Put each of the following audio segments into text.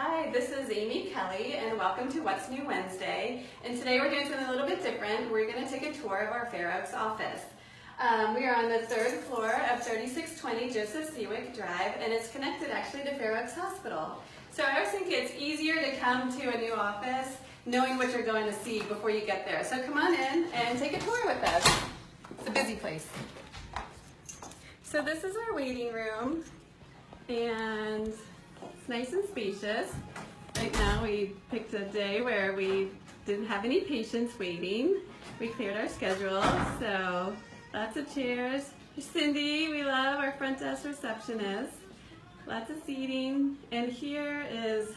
Hi, this is Amy Kelly, and welcome to What's New Wednesday. And today we're doing something a little bit different. We're going to take a tour of our Fairfax office. We are on the third floor of 3620 Joseph Seawick Drive, and it's connected actually to Fairfax Hospital. So I always think it's easier to come to a new office knowing what you're going to see before you get there. So come on in and take a tour with us. It's a busy place. So this is our waiting room, and it's nice and spacious. Right now we picked a day where we didn't have any patients waiting. We cleared our schedule, so lots of chairs. Cindy, we love our front desk receptionist. Lots of seating, and here is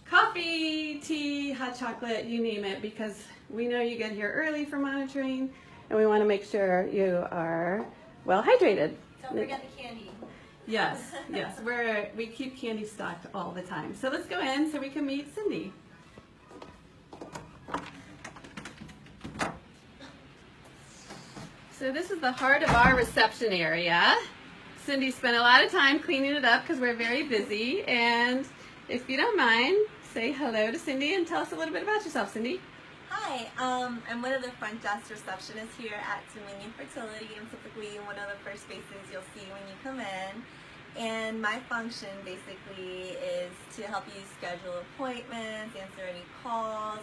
coffee, tea, hot chocolate, you name it, because we know you get here early for monitoring, and we want to make sure you are well hydrated. Don't forget the candy. Yes, yes, we keep candy stocked all the time. So let's go in so we can meet Cindy. So this is the heart of our reception area. Cindy spent a lot of time cleaning it up because we're very busy. And if you don't mind, say hello to Cindy and tell us a little bit about yourself, Cindy. Hi, I'm one of the front desk receptionists here at Dominion Fertility. I'm typically one of the first faces you'll see when you come in. And my function basically is to help you schedule appointments, answer any calls,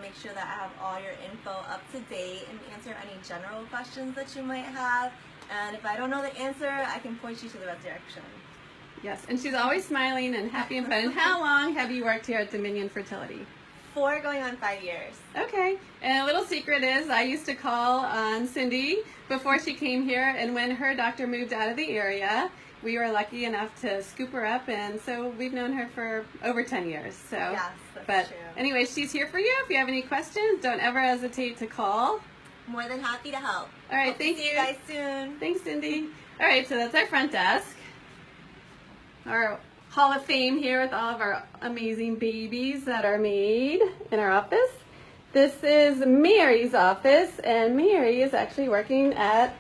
make sure that I have all your info up to date, and answer any general questions that you might have. And if I don't know the answer, I can point you to the right direction. Yes, and she's always smiling and happy and fun. And how long have you worked here at Dominion Fertility? 4 going on 5 years. Okay, and a little secret is I used to call on Cindy before she came here, and when her doctor moved out of the area, we were lucky enough to scoop her up, and so we've known her for over 10 years. So, yes, that's but true. Anyway, she's here for you. If you have any questions, don't ever hesitate to call. More than happy to help. All right, Hope thank to see you. you guys soon. Thanks, Cindy. All right, so that's our front desk. Our Hall of Fame here with all of our amazing babies that are made in our office. This is Mary's office, and Mary is actually working at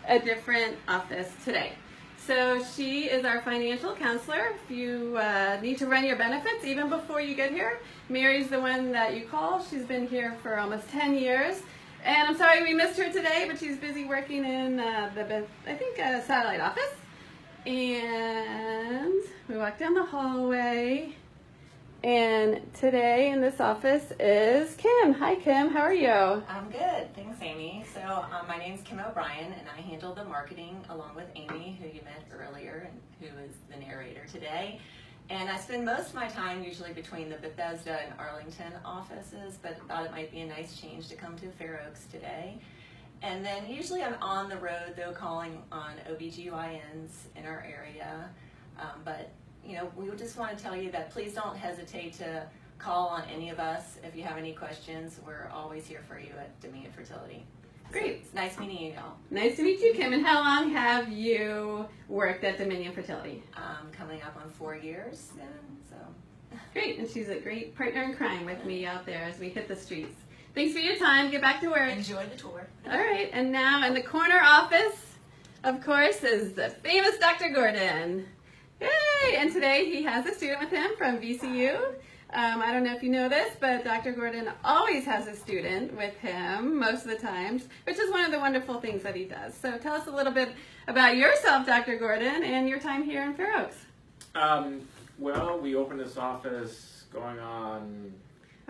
a different office today. So she is our financial counselor. If you need to run your benefits even before you get here, Mary's the one that you call. She's been here for almost 10 years. And I'm sorry we missed her today, but she's busy working in satellite office. And we walk down the hallway, and today in this office is Kim. Hi, Kim. How are you? I'm good. Thanks, Amy. So my name's Kim O'Brien, and I handle the marketing along with Amy, who you met earlier, and who is the narrator today. And I spend most of my time usually between the Bethesda and Arlington offices, but thought it might be a nice change to come to Fair Oaks today. And then usually I'm on the road, though, calling on OBGYNs in our area. But, you know, we would just want to tell you that please don't hesitate to call on any of us if you have any questions. We're always here for you at Dominion Fertility. Great. So it's nice meeting you all. Nice to meet you, Kim. And how long have you worked at Dominion Fertility? Coming up on 4 years then, so. Great. And she's a great partner in crime with me out there as we hit the streets. Thanks for your time. Get back to work. Enjoy the tour. All right. And now in the corner office, of course, is the famous Dr. Gordon. Yay! And today he has a student with him from VCU. I don't know if you know this, but Dr. Gordon always has a student with him most of the times, which is one of the wonderful things that he does. So tell us a little bit about yourself, Dr. Gordon, and your time here in Fair Oaks. Well, we opened this office going on...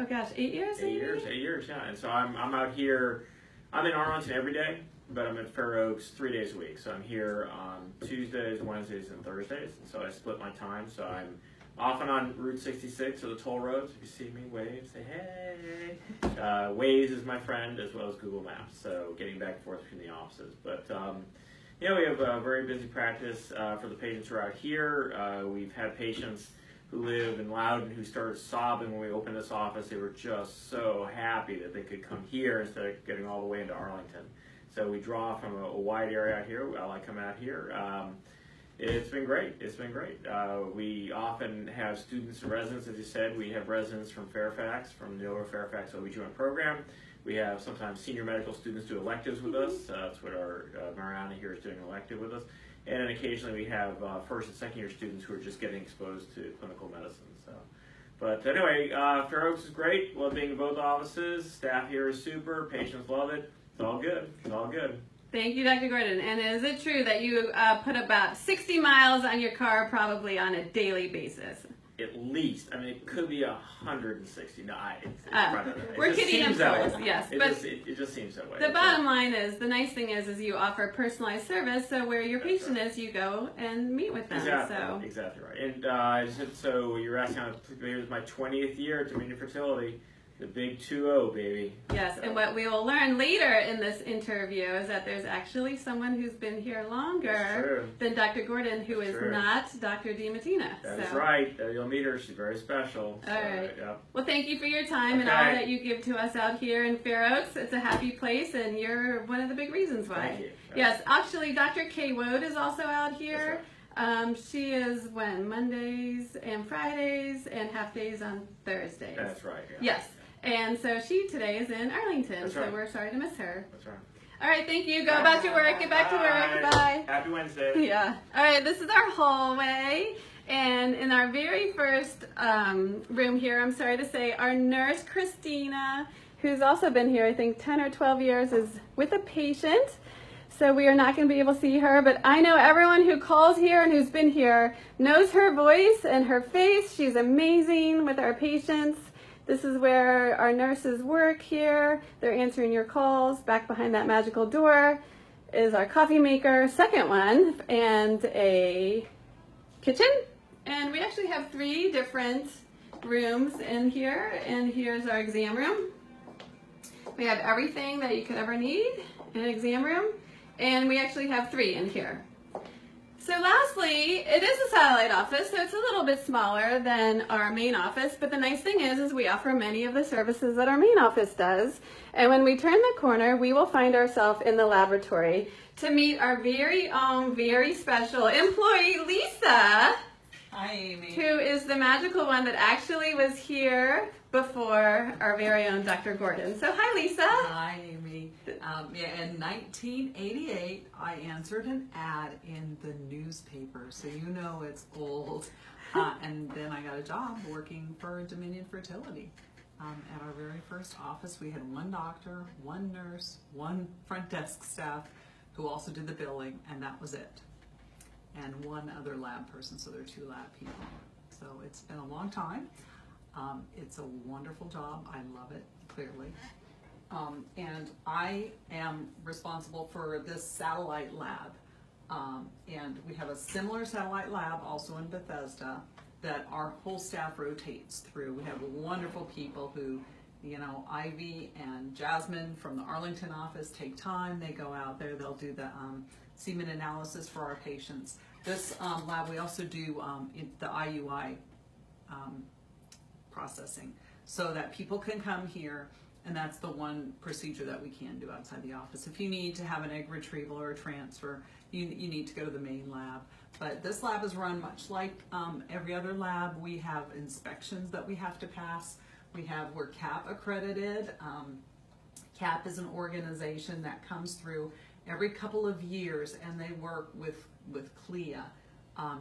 Oh gosh, 8 years? 8 years, 8 years, yeah. And so I'm out here, I'm in Arlington every day, but I'm at Fair Oaks 3 days a week. So I'm here on Tuesdays, Wednesdays, and Thursdays. And so I split my time. So I'm often on Route 66 or the toll roads. If you see me, wave, say hey. Waze is my friend, as well as Google Maps. So getting back and forth between the offices. But yeah, we have a very busy practice for the patients who are out here. We've had patients who live in Loudon who started sobbing when we opened this office. They were just so happy that they could come here instead of getting all the way into Arlington. So we draw from a wide area out here. I like coming out here. It's been great. It's been great. We often have students and residents, as you said. We have residents from Fairfax, from the Fairfax OB/GYN program. We have sometimes senior medical students do electives with us. That's what our Mariana here is doing an elective with us. And then occasionally we have first and second year students who are just getting exposed to clinical medicine. So, but anyway, Fair Oaks is great. Love being in both offices. Staff here is super. Patients love it. It's all good. It's all good. Thank you, Dr. Gordon. And is it true that you put about 60 miles on your car probably on a daily basis? At least. I mean, it could be 160. No, we're kidding, of course, yes. But it just seems that way. The bottom line is, the nice thing is you offer personalized service, so where your patient is, you go and meet with them. Exactly right. And so you're asking, here's my 20th year at Dominion Fertility. The big 2-0, baby. Yes, so. And what we will learn later in this interview is that there's actually someone who's been here longer than Dr. Gordon, who is not Dr. DiMattina. That's right. You'll meet her. She's very special. All right. Well, thank you for your time and all that you give to us out here in Fair Oaks. It's a happy place, and you're one of the big reasons why. Thank you. Yes, actually, Dr. Kay Woad is also out here. She is Mondays and Fridays and half days on Thursdays. That's right. Yes. And so she today is in Arlington, That's so right. we're sorry to miss her. That's right. All right, thank you. Go back to work. Get back to work. Bye. Happy Wednesday. Yeah. All right, this is our hallway. And in our very first room here, I'm sorry to say, our nurse, Christina, who's also been here, I think, 10 or 12 years, is with a patient. So we are not going to be able to see her, but I know everyone who calls here and who's been here knows her voice and her face. She's amazing with our patients. This is where our nurses work here. They're answering your calls. Back behind that magical door is our coffee maker, second one, and a kitchen. And we actually have 3 different rooms in here. And here's our exam room. We have everything that you could ever need in an exam room. And we actually have 3 in here. So lastly, it is a satellite office, so it's a little bit smaller than our main office, but the nice thing is we offer many of the services that our main office does. And when we turn the corner, we will find ourselves in the laboratory to meet our very own, very special employee, Lisa. Hi, Amy. Who is the magical one that actually was here before our very own Dr. Gordon. So hi, Lisa. Hi, Amy. In 1988, I answered an ad in the newspaper, so you know it's old. And then I got a job working for Dominion Fertility. At our very first office, we had 1 doctor, 1 nurse, 1 front desk staff who also did the billing, and that was it. And 1 other lab person, so there are 2 lab people. So it's been a long time. It's a wonderful job. I love it, clearly. And I am responsible for this satellite lab. And we have a similar satellite lab also in Bethesda that our whole staff rotates through. We have wonderful people who, you know, Ivy and Jasmine from the Arlington office take time. They go out there, they'll do the semen analysis for our patients. This lab, we also do the IUI processing so that people can come here, and that's the one procedure that we can do outside the office. If you need to have an egg retrieval or a transfer, you need to go to the main lab. But this lab is run much like every other lab. We have inspections that we have to pass. We're CAP accredited. CAP is an organization that comes through every couple of years, and they work with CLIA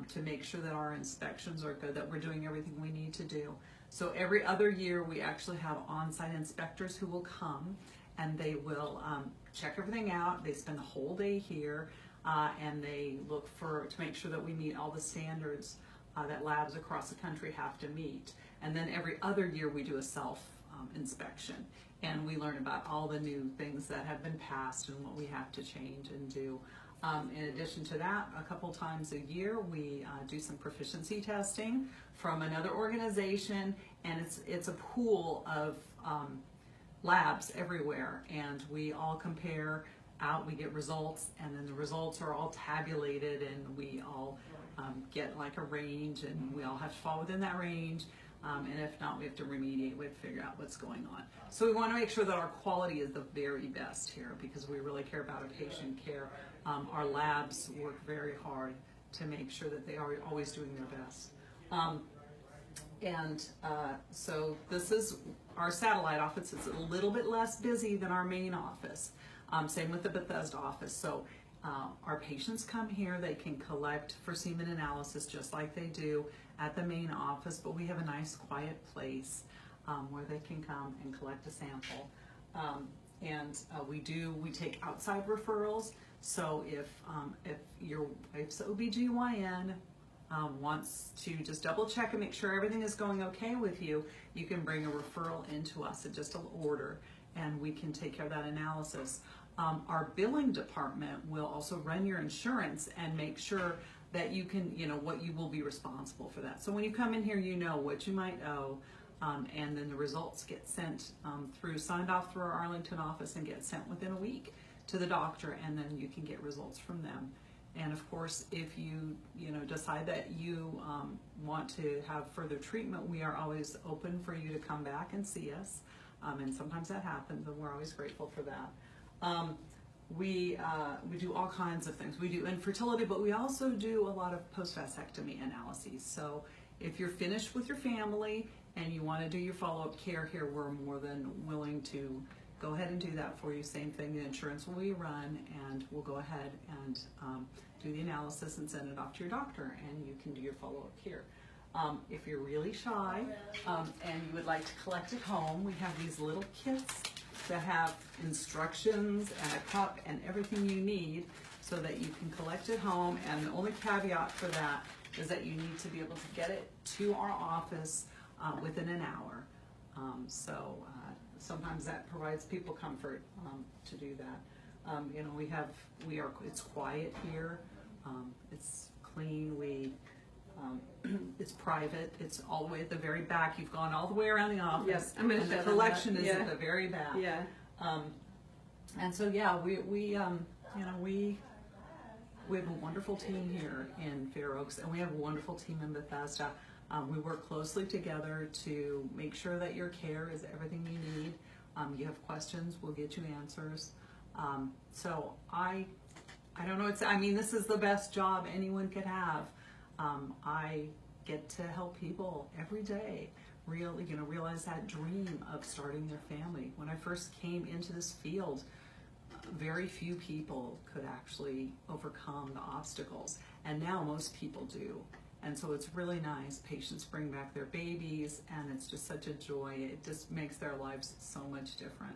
to make sure that our inspections are good, that we're doing everything we need to do. So every other year we actually have on-site inspectors who will come, and they will check everything out. They spend the whole day here, and they look to make sure that we meet all the standards that labs across the country have to meet. And then every other year we do a self inspection, and we learn about all the new things that have been passed and what we have to change and do. In addition to that, a couple times a year we do some proficiency testing from another organization, and it's a pool of labs everywhere, and we all compare out, we get results, and then the results are all tabulated, and we all get like a range, and we all have to fall within that range. And if not, we have to remediate, we have to figure out what's going on. So we want to make sure that our quality is the very best here, because we really care about our patient care. Our labs work very hard to make sure that they are always doing their best. And so this is our satellite office. It's a little bit less busy than our main office. Same with the Bethesda office. So our patients come here, they can collect for semen analysis just like they do at the main office, but we have a nice quiet place where they can come and collect a sample. We take outside referrals. So if your wife's OBGYN wants to just double check and make sure everything is going okay with you, you can bring a referral into us at just an order, and we can take care of that analysis. Our billing department will also run your insurance and make sure that you can, what you will be responsible for that. So when you come in here, you know what you might owe, and then the results get sent signed off through our Arlington office and get sent within a week to the doctor, and then you can get results from them. And of course, if you decide that you want to have further treatment, we are always open for you to come back and see us. And sometimes that happens, and we're always grateful for that. We do all kinds of things. We do infertility, but we also do a lot of post-vasectomy analyses. So if you're finished with your family and you want to do your follow-up care here, we're more than willing to go ahead and do that for you. Same thing, the insurance will be run, and we'll go ahead and do the analysis and send it off to your doctor, and you can do your follow-up here. If you're really shy and you would like to collect at home, we have these little kits that have instructions and a cup and everything you need so that you can collect at home. And the only caveat for that is that you need to be able to get it to our office within an hour. Sometimes that provides people comfort to do that. It's quiet here. It's clean. It's private. It's all the way at the very back. You've gone all the way around the office. Yes, I'm going to show the them collection that. is Yeah. at the very back. Yeah. And so we have a wonderful team here in Fair Oaks, and we have a wonderful team in Bethesda. We work closely together to make sure that your care is everything you need. You have questions, we'll get you answers. So I don't know. This is the best job anyone could have. I get to help people every day realize that dream of starting their family. When I first came into this field, very few people could actually overcome the obstacles, and now most people do. And so it's really nice. Patients bring back their babies, and it's just such a joy. It just makes their lives so much different.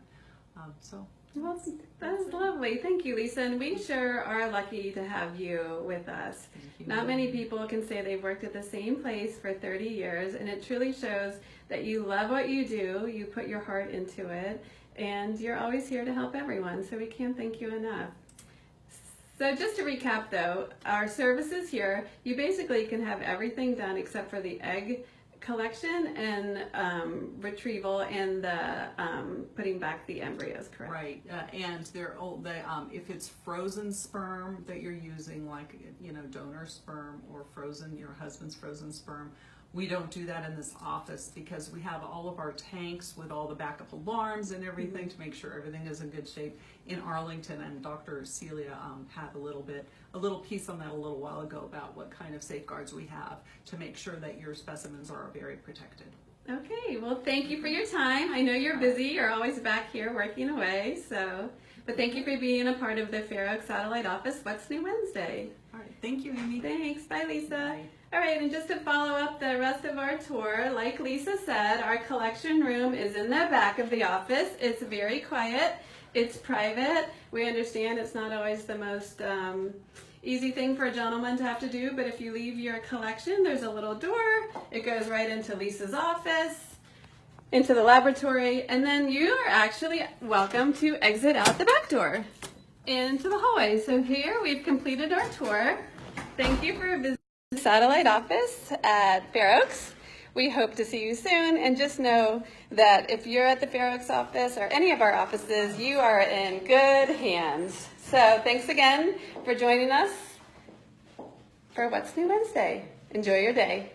Well, that is lovely. Thank you, Lisa. And we sure are lucky to have you with us. Not many people can say they've worked at the same place for 30 years, and it truly shows that you love what you do, you put your heart into it, and you're always here to help everyone. So we can't thank you enough. So just to recap though, our services here, you basically can have everything done except for the egg collection and retrieval and the putting back the embryos, correct? Right, and if it's frozen sperm that you're using, like donor sperm or your husband's frozen sperm, we don't do that in this office because we have all of our tanks with all the backup alarms and everything to make sure everything is in good shape in Arlington. And Dr. Celia had a little piece on that a little while ago about what kind of safeguards we have to make sure that your specimens are very protected. Okay, well thank you for your time. I know you're busy, you're always back here working away, but thank you for being a part of the Fair Oaks Satellite Office What's New Wednesday. All right, thank you, Amy. Thanks, bye Lisa. Bye. All right, and just to follow up the rest of our tour, like Lisa said, our collection room is in the back of the office. It's very quiet, it's private. We understand it's not always the most easy thing for a gentleman to have to do, but if you leave your collection, there's a little door. It goes right into Lisa's office, into the laboratory, and then you are actually welcome to exit out the back door into the hallway. So here we've completed our tour. Thank you for visiting the satellite office at Fair Oaks. We hope to see you soon, and just know that if you're at the Fair Oaks office or any of our offices, you are in good hands. So thanks again for joining us for What's New Wednesday. Enjoy your day.